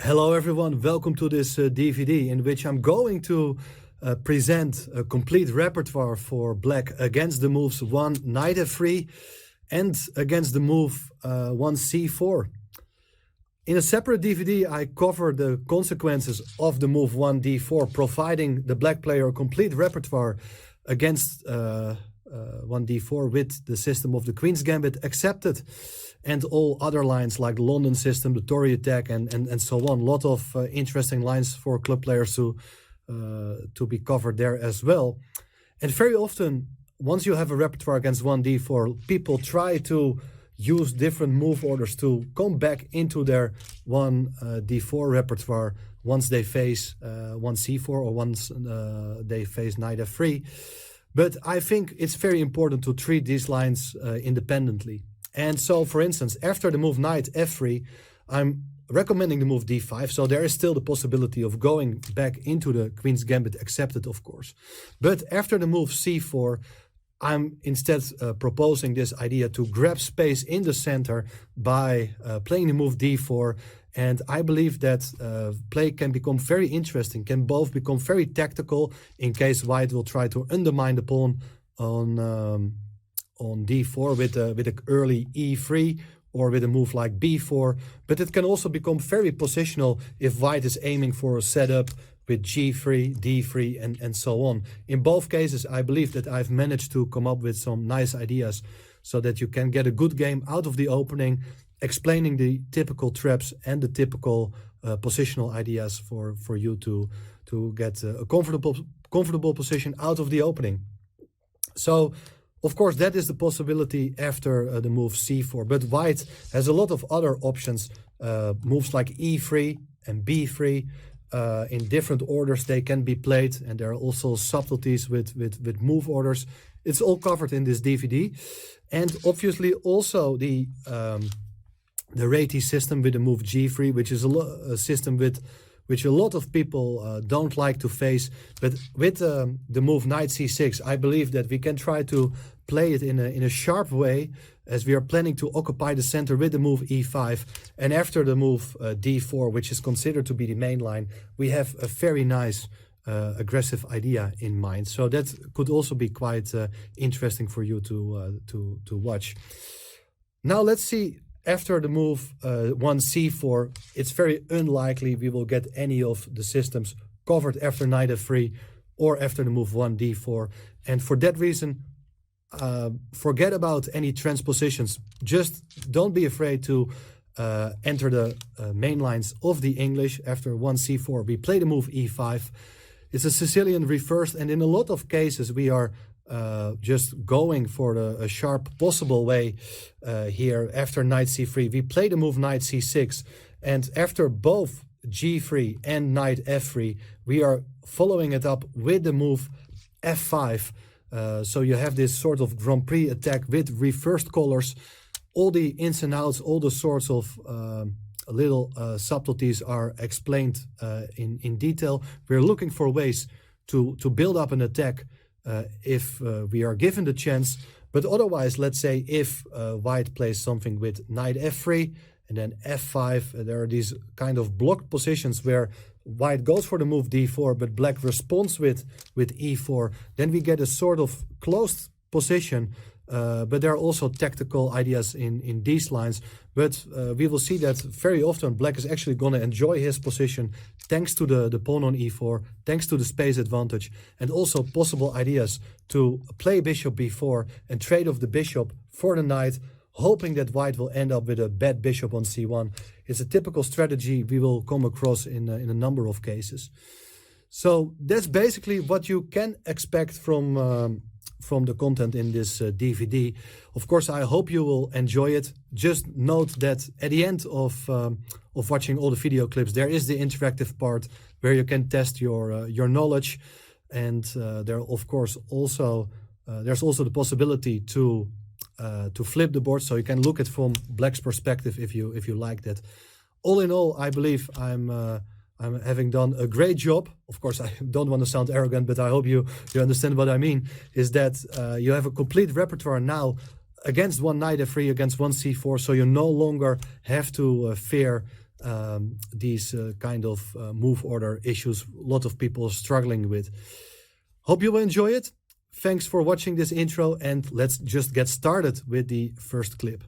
Hello everyone, welcome to this DVD in which I'm going to present a complete repertoire for black against the moves 1 knight f3 and against the move 1c4. In a separate DVD I cover the consequences of the move 1d4, providing the black player a complete repertoire against 1d4 with the system of the Queen's Gambit accepted, and all other lines like the London system, the Tory attack, and so on. A lot of interesting lines for club players to be covered there as well. And very often, once you have a repertoire against 1d4, people try to use different move orders to come back into their 1d4 repertoire once they face 1c4 or once they face knight f3. But I think it's very important to treat these lines independently. And so, for instance, after the move knight f3, I'm recommending the move d5. So there is still the possibility of going back into the Queen's Gambit accepted, of course. But after the move c4, I'm instead proposing this idea to grab space in the center by playing the move d4. And I believe that play can become very interesting, can both become very tactical in case white will try to undermine the pawn on d4 with an early e3 or with a move like b4. But it can also become very positional if white is aiming for a setup with g3, d3, and so on. In both cases, I believe that I've managed to come up with some nice ideas so that you can get a good game out of the opening, explaining the typical traps and the typical positional ideas for you to get a comfortable position out of the opening. So, of course, that is the possibility after the move c4. But white has a lot of other options, moves like e3 and b3. In different orders they can be played, and there are also subtleties with move orders. It's all covered in this DVD. And obviously also the Reti system with the move g3, which is a system which a lot of people don't like to face. But with the move knight c6, I believe that we can try to play it in a sharp way, as we are planning to occupy the center with the move e5. And after the move d4, which is considered to be the main line, we have a very nice aggressive idea in mind. So that could also be quite interesting for you to watch. Now let's see. After the move 1c4, it's very unlikely we will get any of the systems covered after knight f3 or after the move 1d4. And for that reason, forget about any transpositions. Just don't be afraid to enter the main lines of the English. After 1c4, we play the move e5. It's a Sicilian reversed, and in a lot of cases we are just going for a sharp possible way here. After knight c3, we play the move knight c6, and after both g3 and knight f3, we are following it up with the move f5. So you have this sort of Grand Prix attack with reversed colors. All the ins and outs, all the sorts of little subtleties are explained in detail. We're looking for ways to build up an attack if we are given the chance. But otherwise, let's say if white plays something with knight f3 and then f5, there are these kind of blocked positions where white goes for the move d4, but black responds with e4. Then we get a sort of closed position, but there are also tactical ideas in these lines. But we will see that very often black is actually going to enjoy his position thanks to the pawn on e4, thanks to the space advantage, and also possible ideas to play bishop b4 and trade off the bishop for the knight, hoping that white will end up with a bad bishop on c1. It's a typical strategy we will come across in a number of cases. So that's basically what you can expect from the content in this DVD. Of course, I hope you will enjoy it. Just note that at the end of watching all the video clips, there is the interactive part where you can test your knowledge, and there of course also there's also the possibility to flip the board, so you can look at from black's perspective if you like that. All in all, I believe I'm having done a great job. Of course, I don't want to sound arrogant, but I hope you understand what I mean, is that you have a complete repertoire now against 1 knight f3, against 1 c4, so you no longer have to fear these kind of move order issues a lot of people are struggling with. Hope you will enjoy it. Thanks for watching this intro, and let's just get started with the first clip.